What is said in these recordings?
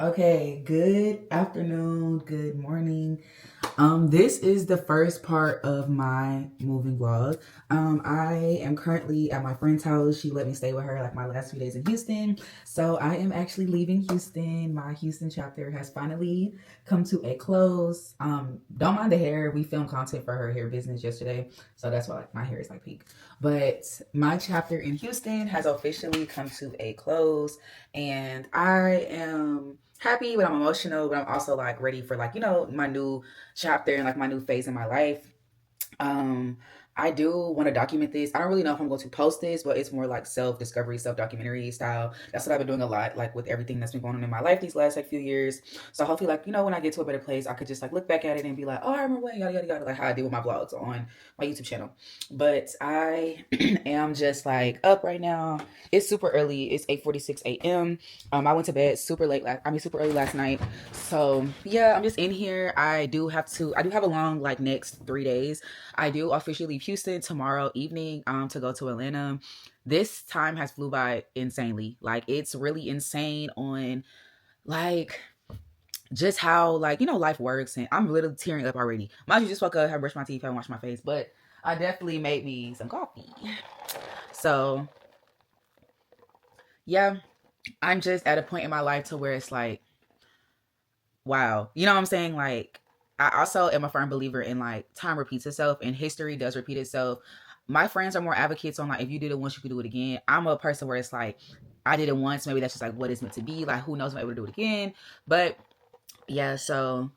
Okay, good afternoon, good morning. This is the first part of my moving vlog. I am currently at my friend's house. She let me stay with her like my last few days in Houston. So I am actually leaving Houston. My Houston chapter has finally come to a close. Don't mind the hair. We filmed content for her hair business yesterday. So that's why like, my hair is like pink. But my chapter in Houston has officially come to a close. And I am happy, but I'm emotional, but I'm also like ready for like, my new chapter and like my new phase in my life. Um, I do want to document this. I don't really know if I'm going to post this, but it's more like self-discovery, self-documentary style. That's what I've been doing a lot, like with everything that's been going on in my life these last like few years. So hopefully, like, when I get to a better place, I could just like look back at it and be like, oh, I remember when, yada yada yada, like how I did with my vlogs on my YouTube channel. But I am just like up right now. It's super early. It's 8:46 a.m. I went to bed super early last night. So yeah, I'm just in here. I do have a long like next 3 days. I do officially leave Houston tomorrow evening to go to Atlanta. This time has flew by insanely. Like it's really insane on like just how like life works, and I'm literally tearing up already. Mind you, just woke up, have brushed my teeth, haven't washed my face, but I definitely made me some coffee. So yeah, I'm just at a point in my life to where it's like, wow, you know what I'm saying? Like, I also am a firm believer in like time repeats itself and history does repeat itself. My friends are more advocates on like if you did it once, you could do it again. I'm a person where it's like I did it once, maybe that's just like what it's meant to be. Like, who knows if I'm able to do it again? But yeah, so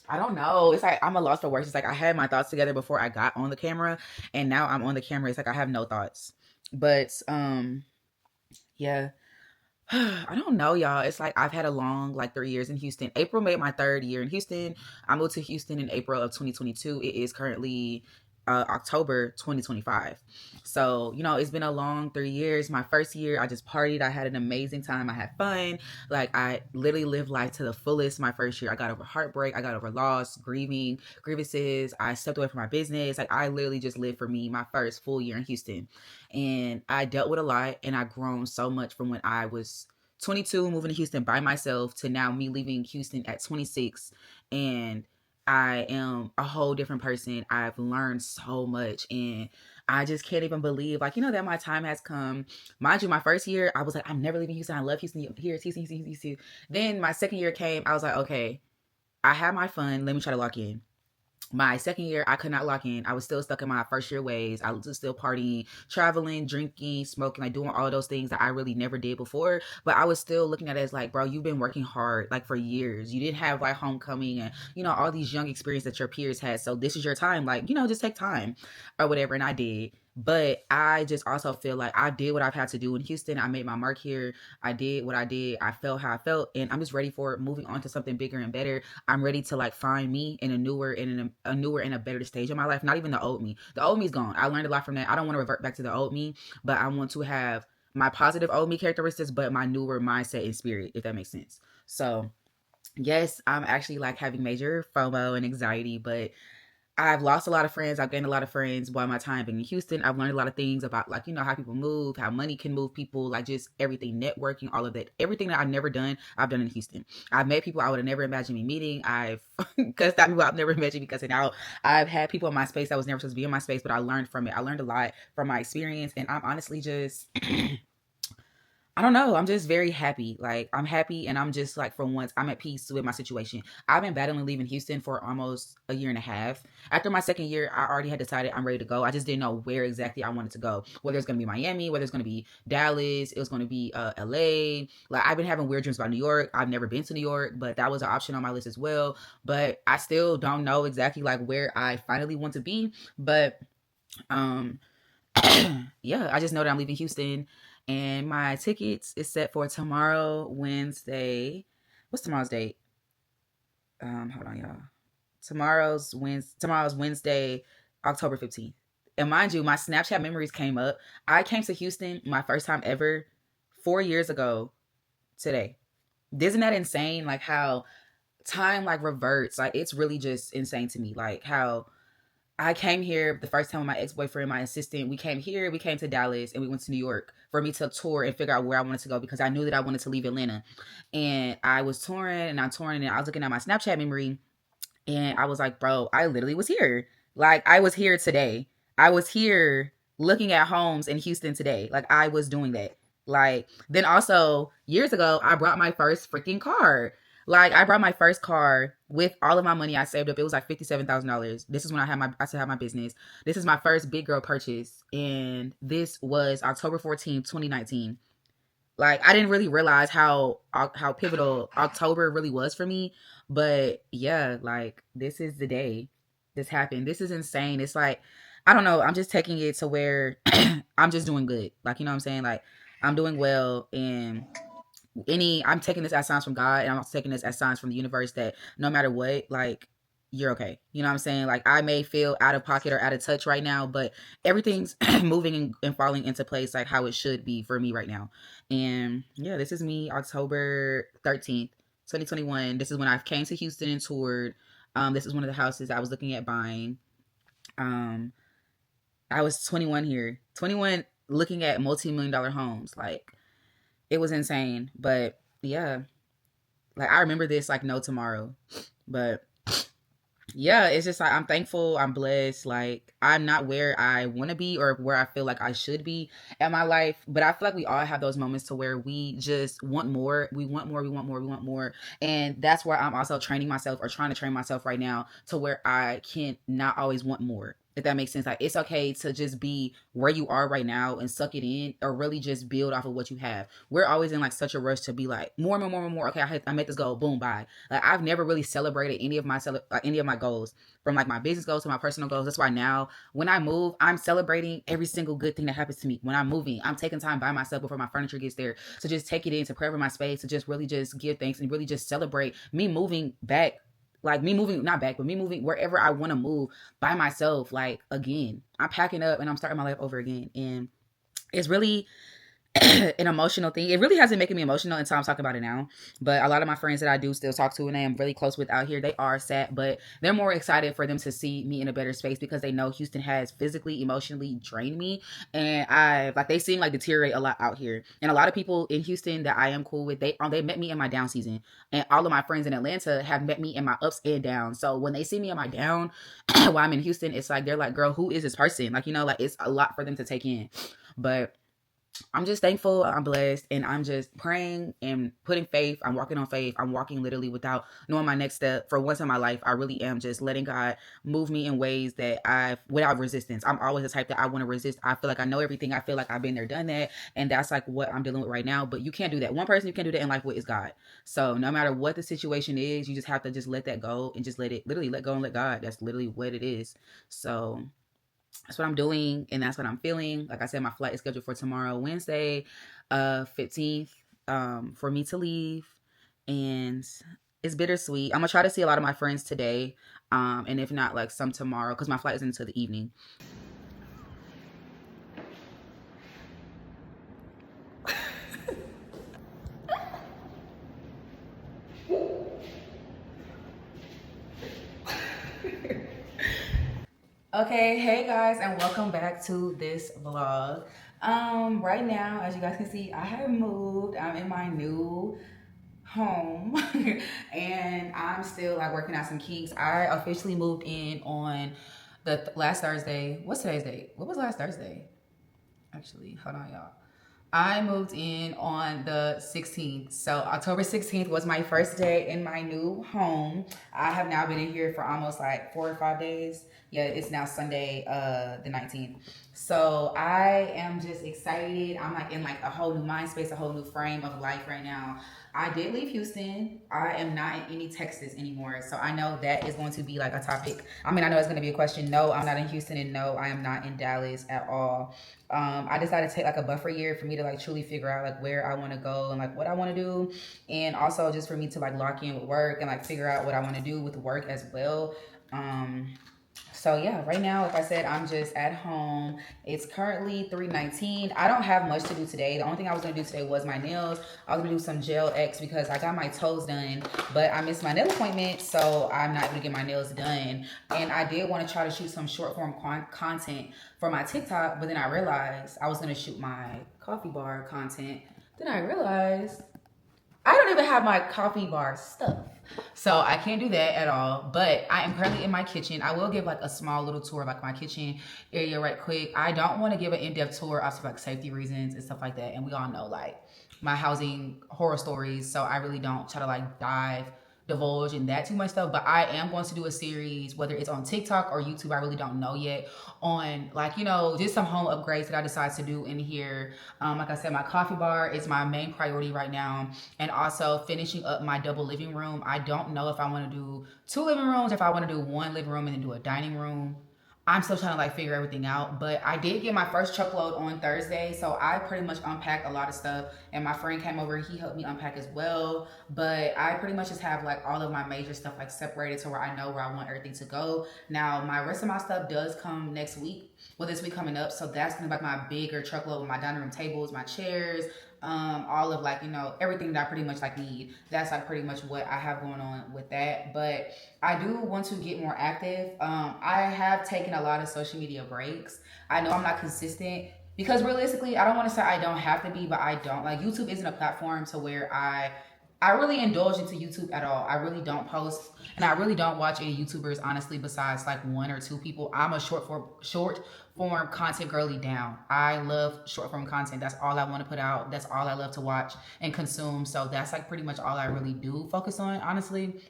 I don't know. It's like I'm a lost for words. It's like I had my thoughts together before I got on the camera, and now I'm on the camera. It's like I have no thoughts. But yeah. I don't know, y'all. It's like I've had a long, like 3 years in Houston. April made my third year in Houston. I moved to Houston in April of 2022. It is currently October 2025. So, it's been a long 3 years. My first year, I just partied. I had an amazing time. I had fun. Like, I literally lived life to the fullest my first year. I got over heartbreak. I got over loss, grieving, grievances. I stepped away from my business. Like, I literally just lived for me my first full year in Houston. And I dealt with a lot, and I've grown so much from when I was 22 moving to Houston by myself to now me leaving Houston at 26, and I am a whole different person. I've learned so much, and I just can't even believe like that my time has come. Mind you, my first year I was like, I'm never leaving Houston. I love Houston. Here's Houston, Houston, Houston. Then my second year came. I was like, okay, I had my fun. Let me try to lock in. My second year, I could not lock in. I was still stuck in my first year ways. I was still partying, traveling, drinking, smoking, like doing all those things that I really never did before. But I was still looking at it as like, bro, you've been working hard like for years. You didn't have like homecoming and all these young experience that your peers had. So this is your time. Like, just take time or whatever. And I did. But I just also feel like I did what I've had to do in Houston. I made my mark here. I did what I did. I felt how I felt, and I'm just ready for moving on to something bigger and better. I'm ready to like find me in a newer and a better stage of my life. Not even the old me. The old me's gone. I learned a lot from that. I don't want to revert back to the old me, but I want to have my positive old me characteristics, but my newer mindset and spirit, if that makes sense. So yes, I'm actually like having major FOMO and anxiety, but I've lost a lot of friends. I've gained a lot of friends while my time being in Houston. I've learned a lot of things about like, how people move, how money can move people, like just everything, networking, all of that. Everything that I've never done, I've done in Houston. I've met people I would have never imagined me meeting. I've cussed out people I've never imagined me cussing out. I've had people in my space that was never supposed to be in my space, but I learned from it. I learned a lot from my experience, and I'm honestly just I don't know. I'm just very happy. Like, I'm happy, and I'm just like, for once, I'm at peace with my situation. I've been battling leaving Houston for almost a year and a half. After my second year, I already had decided I'm ready to go. I just didn't know where exactly I wanted to go. Whether it's going to be Miami, whether it's going to be Dallas, it was going to be LA. Like, I've been having weird dreams about New York. I've never been to New York, but that was an option on my list as well. But I still don't know exactly like where I finally want to be. But um yeah, I just know that I'm leaving Houston, and my tickets is set for tomorrow, Wednesday. What's tomorrow's date? Hold on, y'all. Tomorrow's Wednesday, October 15th. And mind you, my Snapchat memories came up. I came to Houston my first time ever 4 years ago today. Isn't that insane? Like how time like reverts. Like it's really just insane to me. Like how I came here the first time with my ex boyfriend, my assistant. We came here, we came to Dallas, and we went to New York for me to tour and figure out where I wanted to go because I knew that I wanted to leave Atlanta. And I was touring and I'm touring, and I was looking at my Snapchat memory, and I was like, bro, I literally was here. Like, I was here today. I was here looking at homes in Houston today. Like, I was doing that. Like, then also, years ago, I brought my first freaking car. Like, I brought my first car with all of my money I saved up. It was like $57,000. This is when I still had my business. This is my first big girl purchase. And this was October 14th, 2019. Like, I didn't really realize how pivotal October really was for me, but yeah, like, this is the day this happened. This is insane. It's like, I don't know, I'm just taking it to where I'm just doing good. Like, you know what I'm saying? Like, I'm doing well, and I'm taking this as signs from God, and I'm also taking this as signs from the universe that no matter what, like, you're okay. You know what I'm saying? Like, I may feel out of pocket or out of touch right now, but everything's moving and falling into place like how it should be for me right now. And yeah, this is me, October 13th, 2021. This is when I came to Houston and toured. This is one of the houses I was looking at buying. Um, I was 21 here, 21, looking at multi-million dollar homes. Like, it was insane. But yeah, like, I remember this like no tomorrow. But yeah, it's just like, I'm thankful, I'm blessed. Like, I'm not where I want to be or where I feel like I should be in my life, but I feel like we all have those moments to where we just want more. We want more, we want more, we want more. And that's where I'm also training myself, or trying to train myself right now, to where I can not always want more. If that makes sense. Like, it's okay to just be where you are right now and suck it in, or really just build off of what you have. We're always in like such a rush to be like more, more, more, more, more. Okay, I made this goal, boom, bye. Like, I've never really celebrated any of my goals, from like my business goals to my personal goals. That's why now when I move, I'm celebrating every single good thing that happens to me. When I'm moving, I'm taking time by myself before my furniture gets there to just take it in, to pray for my space, to just really just give thanks and really just celebrate me moving back. Like, me moving, not back, but me moving wherever I want to move by myself. Like, again, I'm packing up and I'm starting my life over again. And it's really an emotional thing. It really hasn't making me emotional until I'm talking about it now. But a lot of my friends that I do still talk to and I am really close with out here, they are sad, but they're more excited for them to see me in a better space, because they know Houston has physically, emotionally drained me. And I like, they seem like deteriorate a lot out here. And a lot of people in Houston that I am cool with, they met me in my down season. And all of my friends in Atlanta have met me in my ups and downs. So when they see me in my down while I'm in Houston, it's like, they're like, girl, who is this person? Like, like, it's a lot for them to take in. But I'm just thankful, I'm blessed, and I'm just praying and putting faith. I'm walking on faith. I'm walking literally without knowing my next step. For once in my life, I really am just letting God move me in ways that without resistance. I'm always the type that I want to resist. I feel like I know everything. I feel like I've been there, done that. And that's like what I'm dealing with right now. But you can't do that. One person you can do that in life with is God. So no matter what the situation is, you just have to just let that go and just literally let go and let God. That's literally what it is. So that's what I'm doing, and that's what I'm feeling. Like I said, my flight is scheduled for tomorrow, Wednesday, 15th, for me to leave. And it's bittersweet. I'm gonna try to see a lot of my friends today, and if not, like, some tomorrow, because my flight is into the evening. Okay, hey guys, and welcome back to this vlog. Right now, as you guys can see, I have moved. I'm in my new home and I'm still like working out some kinks. I officially moved in on the last Thursday. What's today's date? What was last Thursday? Actually, hold on, y'all. I moved in on the 16th. So October 16th was my first day in my new home. I have now been in here for almost like 4 or 5 days. Yeah, it's now Sunday, the 19th. So I am just excited. I'm like in like a whole new mind space, a whole new frame of life right now. I did leave Houston. I am not in any Texas anymore. So I know that is going to be like a topic. I mean, I know it's going to be a question. No, I'm not in Houston, and no, I am not in Dallas at all. I decided to take like a buffer year for me to like truly figure out like where I want to go and like what I want to do, and also just for me to like lock in with work and like figure out what I want to do with work as well. Um, So yeah, right now, like I said, I'm just at home. It's currently 3:19. I don't have much to do today. The only thing I was gonna do today was my nails. I was gonna do some gel X because I got my toes done, but I missed my nail appointment, so I'm not gonna get my nails done. And I did want to try to shoot some short form content for my TikTok, but then I realized I was gonna shoot my coffee bar content. Then I realized I don't even have my coffee bar stuff. So I can't do that at all. But I am currently in my kitchen. I will give like a small little tour of like my kitchen area right quick. I don't want to give an in-depth tour of like safety reasons and stuff like that. And we all know like my housing horror stories. So I really don't try to like divulge in that too much stuff, but I am going to do a series, whether it's on TikTok or YouTube, I really don't know yet, on like, you know, just some home upgrades that I decide to do in here. Like I said, my coffee bar is my main priority right now, and also finishing up my double living room. I don't know if I want to do 2 living rooms, if I want to do 1 living room and then do a dining room. I'm still trying to like figure everything out, but I did get my first truckload on Thursday, so I pretty much unpacked a lot of stuff, and my friend came over, he helped me unpack as well. But I pretty much just have like all of my major stuff like separated to where I know where I want everything to go. Now my rest of my stuff does come next week, well, this week coming up, so that's gonna be like my bigger truckload with my dining room tables, my chairs, all of like, you know, everything that I pretty much like need. That's like pretty much what I have going on with that. But I do want to get more active. I have taken a lot of social media breaks. I know I'm not consistent because realistically, I don't want to say I don't have to be, but I don't. Like YouTube isn't a platform to where I really indulge into YouTube at all. I really don't post, and I really don't watch any YouTubers, honestly, besides like 1 or 2 people. I'm a short form content girly down. I love short form content. That's all I want to put out. That's all I love to watch and consume. So that's like pretty much all I really do focus on, honestly.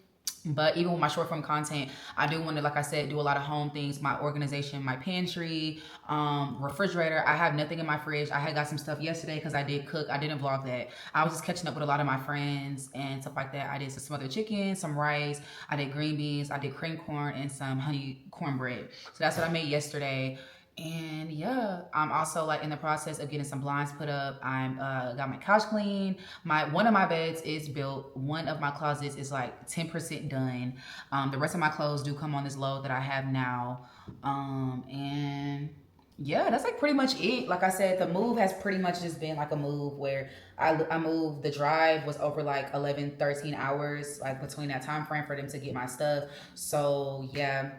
But even with my short form content, I do want to, like I said, do a lot of home things, my organization, my pantry, refrigerator. I have nothing in my fridge. I had got some stuff yesterday because I did cook. I didn't vlog that. I was just catching up with a lot of my friends and stuff like that. I did some smothered chicken, some rice. I did green beans. I did cream corn and some honey cornbread. So that's what I made yesterday. And yeah, I'm also like in the process of getting some blinds put up. I'm got my couch clean. One of my beds is built. One of my closets is like 10% done. The rest of my clothes do come on this load that I have now. And yeah, that's like pretty much it. Like I said, the move has pretty much just been like a move where I moved. The drive was over like 11, 13 hours, like between that time frame for them to get my stuff. So yeah,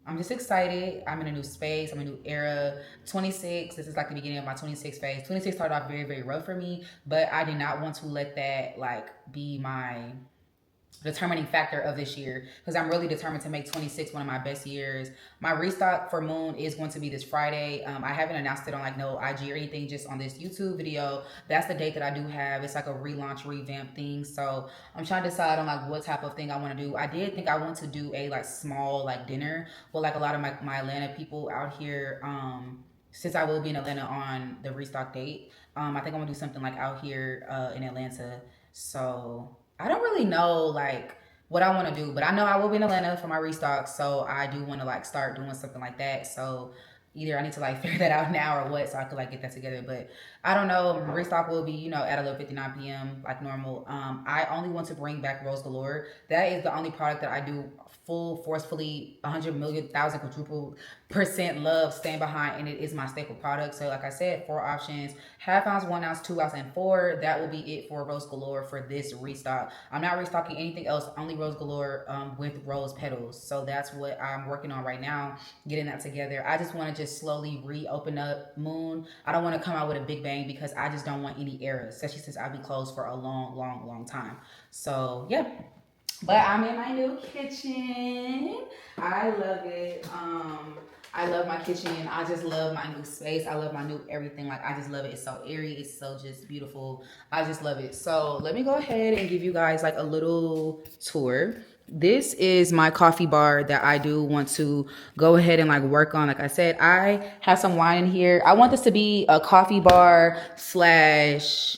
I'm just excited. I'm in a new space. I'm in a new era. 26. This is like the beginning of my 26 phase. 26 started off very, very rough for me, but I did not want to let that like be my determining factor of this year, because I'm really determined to make 26 one of my best years. My restock for Moon is going to be this Friday. I haven't announced it on like no IG or anything, just on this YouTube video. That's the date that I do have. It's like a relaunch, revamp thing. So I'm trying to decide on like what type of thing I want to do. I did think I want to do a like small like dinner with like a lot of my Atlanta people out here. Since I will be in Atlanta on the restock date, I think I'm gonna do something like out here in Atlanta. So I don't really know like what I want to do, but I know I will be in Atlanta for my restock, so I do want to like start doing something like that. So either I need to like figure that out now or what, so I could like get that together. But I don't know. Restock will be, you know, at 11:59 p.m. like normal. I only want to bring back Rose Galore. That is the only product that I do full, forcefully, 100 million, thousand, quadruple percent love, stand behind, and it is my staple product. So like I said, 4 options: half ounce, 1 ounce, 2 ounce, and 4. That will be it for Rose Galore for this restock. I'm not restocking anything else, only Rose Galore with rose petals. So that's what I'm working on right now, getting that together. I just want to just slowly reopen up Moon. I don't want to come out with a big bang because I just don't want any errors, especially since I've been closed for a long, long, long time. So yeah. But I'm in my new kitchen. I love it. I love my kitchen. I just love my new space. I love my new everything. Like, I just love it. It's so airy. It's so just beautiful. I just love it. So let me go ahead and give you guys like a little tour. This is my coffee bar that I do want to go ahead and like work on. Like I said, I have some wine in here. I want this to be a coffee bar slash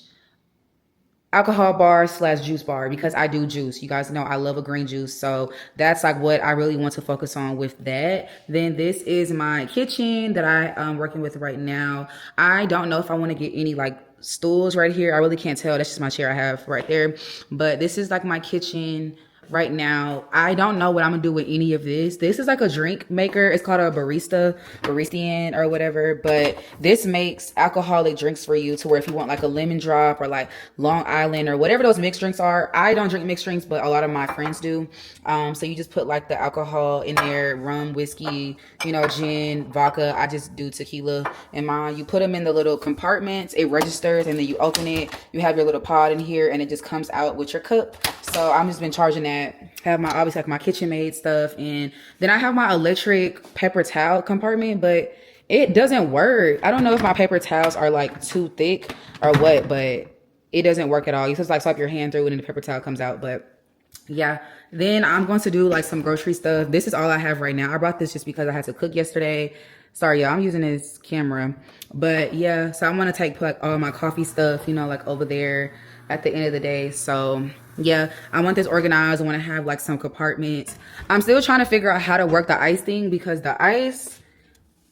alcohol bar slash juice bar because I do juice. You guys know I love a green juice. So that's like what I really want to focus on with that. Then this is my kitchen that I'm working with right now. I don't know if I want to get any like stools right here. I really can't tell. That's just my chair I have right there. But this is like my kitchen right now. I don't know what I'm gonna do with any of this. This is like a drink maker. It's called a baristian or whatever. But this makes alcoholic drinks for you to where if you want like a lemon drop or like Long Island or whatever those mixed drinks are. I don't drink mixed drinks, but a lot of my friends do. So you just put like the alcohol in there, rum, whiskey, you know, gin, vodka. I just do tequila in mine. You put them in the little compartments. It registers, and then you open it. You have your little pod in here, and it just comes out with your cup. So I'm just been charging that. Have my obviously like my KitchenAid stuff, and then I have my electric paper towel compartment, but it doesn't work. I don't know if my paper towels are like too thick or what, but it doesn't work at all. You just like swipe your hand through it and the paper towel comes out. But yeah, then I'm going to do like some grocery stuff. This is all I have right now. I brought this just because I had to cook yesterday. Sorry, y'all, I'm using this camera. But yeah, so I'm going to take like all my coffee stuff, you know, like over there at the end of the day. So yeah, I want this organized. I want to have like some compartments. I'm still trying to figure out how to work the ice thing, because the ice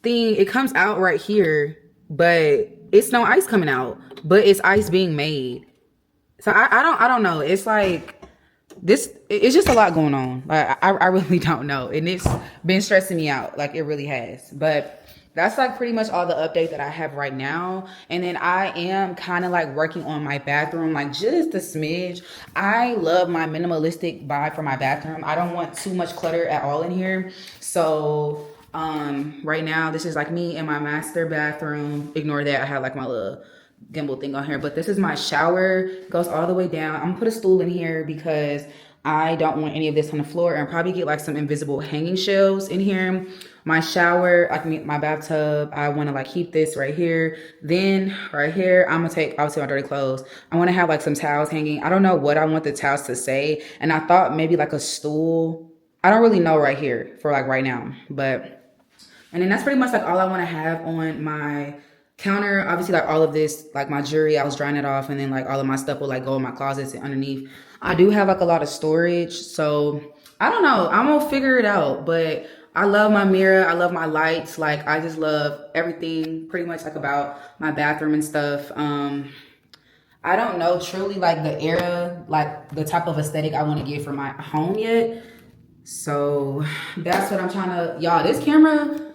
thing, it comes out right here, but it's no ice coming out, but it's ice being made. So I don't know. It's like this, it's just a lot going on. Like I really don't know, and it's been stressing me out, like it really has. But that's like pretty much all the update that I have right now. And then I am kind of like working on my bathroom, like just a smidge. I love my minimalistic vibe for my bathroom. I don't want too much clutter at all in here. So right now this is like me in my master bathroom. Ignore that, I have like my little gimbal thing on here, but this is my shower. Goes all the way down. I'm gonna put a stool in here because I don't want any of this on the floor, and probably get like some invisible hanging shelves in here. My shower, like my bathtub, I want to like keep this right here. Then right here, I'm gonna take obviously my dirty clothes. I want to have like some towels hanging. I don't know what I want the towels to say, and I thought maybe like a stool. I don't really know right here for like right now, but and then that's pretty much like all I want to have on my counter. Obviously like all of this, like my jewelry, I was drying it off, and then like all of my stuff will like go in my closets and underneath. I do have like a lot of storage, so I don't know, I'm gonna figure it out. But I love my mirror, I love my lights, like I just love everything pretty much like about my bathroom and stuff. I don't know truly like the era, like the type of aesthetic I want to get for my home yet. So that's what I'm trying to, y'all, this camera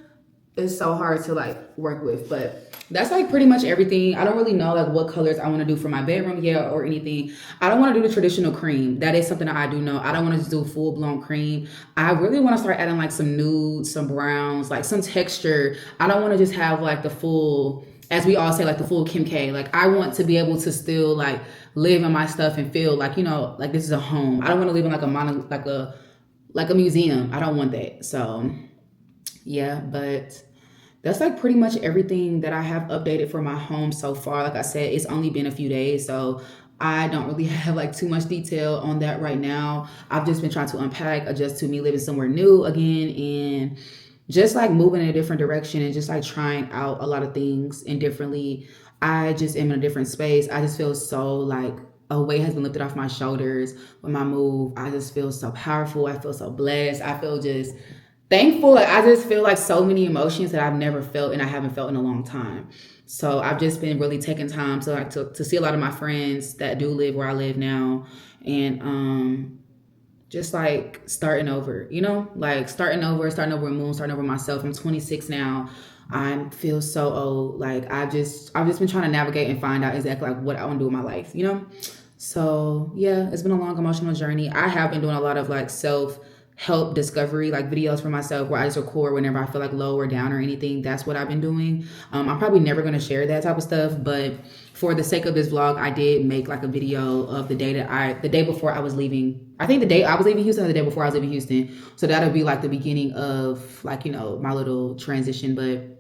is so hard to like work with, but that's like pretty much everything. I don't really know like what colors I want to do for my bedroom yet or anything. I don't want to do the traditional cream. That is something that I do know. I don't want to just do full blown cream. I really want to start adding like some nudes, some browns, like some texture. I don't want to just have like the full, as we all say, like the full Kim K. Like I want to be able to still like live in my stuff and feel like, you know, like this is a home. I don't want to live in like like a museum. I don't want that. So yeah, but that's like pretty much everything that I have updated for my home so far. Like I said, it's only been a few days, so I don't really have like too much detail on that right now. I've just been trying to unpack, adjust to me living somewhere new again, and just like moving in a different direction, and just like trying out a lot of things indifferently. I just am in a different space. I just feel so like a weight has been lifted off my shoulders with my move. I just feel so powerful. I feel so blessed. I feel just thankful. Like I just feel like so many emotions that I've never felt and I haven't felt in a long time. So I've just been really taking time to like to see a lot of my friends that do live where I live now, and just like starting over, you know, like starting over with Moon, starting over myself. I'm 26 now. I feel so old. Like I've just been trying to navigate and find out exactly like what I want to do with my life, you know? So yeah, it's been a long emotional journey. I have been doing a lot of like self-help discovery, like videos for myself where I just record whenever I feel like low or down or anything. That's what I've been doing. I'm probably never going to share that type of stuff, but for the sake of this vlog, I did make like a video of the day before I was leaving. I think the day I was leaving Houston or the day before I was leaving Houston. So that'll be like the beginning of like, you know, my little transition. But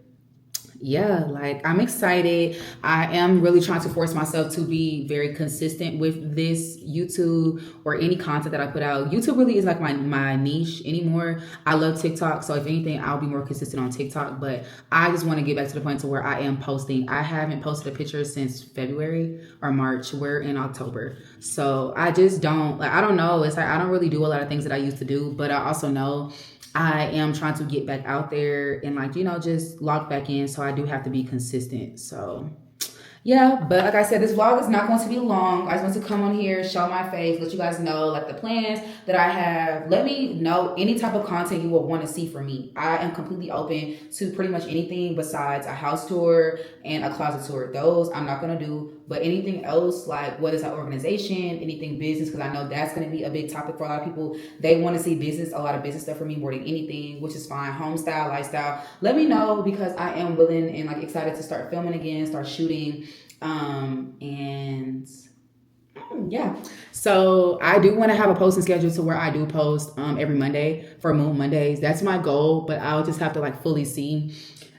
yeah, like I'm excited. I am really trying to force myself to be very consistent with this YouTube or any content that I put out. YouTube really is like my niche anymore. I love TikTok, so if anything, I'll be more consistent on TikTok, but I just want to get back to the point to where I am posting. I haven't posted a picture since February or March. We're in October. So I just don't, like, I don't know. It's like I don't really do a lot of things that I used to do, but I also know I am trying to get back out there and like, you know, just log back in. So I do have to be consistent. So Yeah, but like I said, this vlog is not going to be long. I just want to come on here, show my face, let you guys know like the plans that I have. Let me know any type of content you will want to see from me. I am completely open to pretty much anything besides a house tour and a closet tour. Those I'm not going to do. But anything else, like whether it's an organization, anything business, because I know that's going to be a big topic for a lot of people. They want to see business, a lot of business stuff from me more than anything, which is fine. Home style, lifestyle. Let me know because I am willing and like excited to start filming again, start shooting. And yeah, so I do want to have a posting schedule to where I do post every Monday for Moon Mondays. That's my goal, but I'll just have to like fully see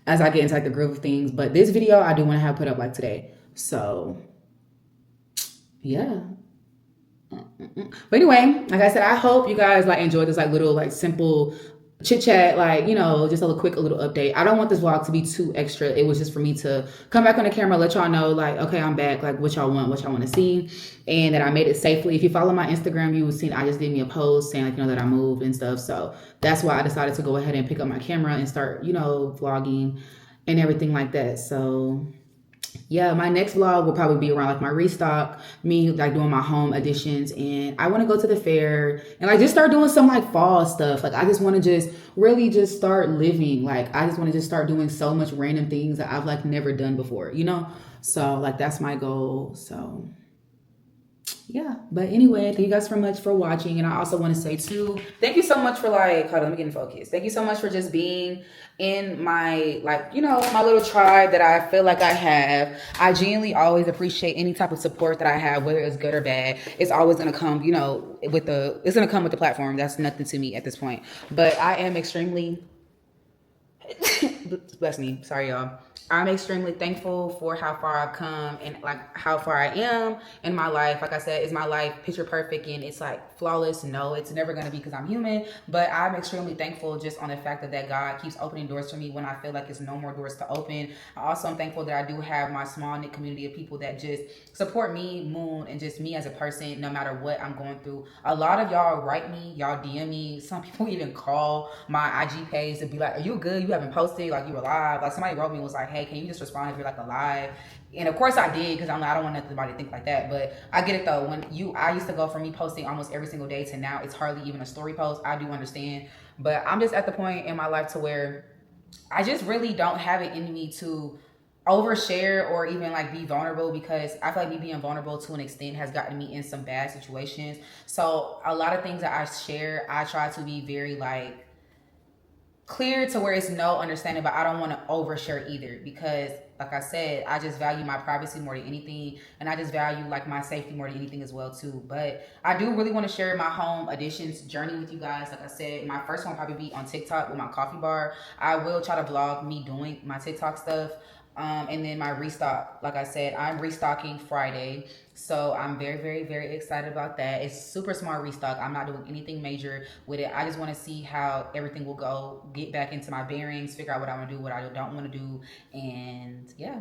as I get into like the groove of things. But this video I do want to have put up like today. So yeah. But anyway, like I said, I hope you guys like enjoyed this like little like simple chit chat, like, you know, just a little quick a little update. I don't want this vlog to be too extra. It was just for me to come back on the camera, let y'all know like, okay, I'm back, like what y'all want to see, and that I made it safely. If you follow my Instagram, you will see I just did me a post saying like, you know, that I moved and stuff. So that's why I decided to go ahead and pick up my camera and start, you know, vlogging and everything like that. So yeah, my next vlog will probably be around like my restock, me like doing my home additions, and I want to go to the fair and like just start doing some like fall stuff. Like I just want to just really just start living. Like I just want to just start doing so much random things that I've like never done before, you know? So like that's my goal. So yeah, but anyway, thank you guys so much for watching. And I also want to say too, thank you so much for like, hold on, let me get in focus. Thank you so much for just being in my, like, you know, my little tribe that I feel like I have. I genuinely always appreciate any type of support that I have, whether it's good or bad. It's always going to come, you know, it's going to come with the platform. That's nothing to me at this point. But I am extremely bless me, sorry y'all. I'm extremely thankful for how far I've come and like how far I am in my life. Like I said, is my life picture perfect and it's like flawless? No, it's never gonna be because I'm human. But I'm extremely thankful just on the fact that God keeps opening doors for me when I feel like there's no more doors to open. I also am thankful that I do have my small knit community of people that just support me, Moon, and just me as a person, no matter what I'm going through. A lot of y'all write me, y'all DM me. Some people even call my IG page to be like, "Are you good? You haven't posted, like you alive?" Like somebody wrote me and was like, "Hey, can you just respond if you're like alive?" And of course I did because I don't want anybody to think like that. But I get it though. I used to go from me posting almost every single day to now it's hardly even a story post. I do understand, but I'm just at the point in my life to where I just really don't have it in me to overshare or even like be vulnerable, because I feel like me being vulnerable to an extent has gotten me in some bad situations. So a lot of things that I share, I try to be very like clear to where it's no understanding, but I don't want to overshare either because like I said, I just value my privacy more than anything, and I just value like my safety more than anything as well too. But I do really want to share my home additions journey with you guys. Like I said, my first one will probably be on TikTok with my coffee bar. I will try to vlog me doing my TikTok stuff. And then my restock, like I said, I'm restocking Friday. So I'm very, very, very excited about that. It's super smart restock. I'm not doing anything major with it. I just want to see how everything will go, get back into my bearings, figure out what I want to do, what I don't want to do. And yeah.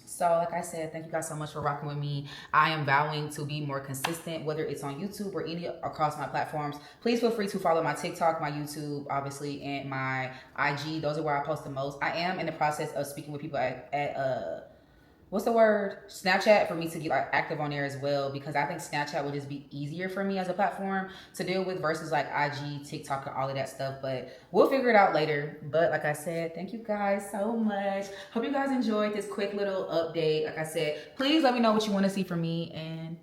So like I said, thank you guys so much for rocking with me. I am vowing to be more consistent, whether it's on YouTube or any across my platforms. Please feel free to follow my TikTok, my YouTube, obviously, and my IG. Those are where I post the most. I am in the process of speaking with people at what's the word? Snapchat, for me to get like active on there as well, because I think Snapchat would just be easier for me as a platform to deal with versus like IG, TikTok, and all of that stuff. But we'll figure it out later. But like I said, thank you guys so much. Hope you guys enjoyed this quick little update. Like I said, please let me know what you want to see from me, and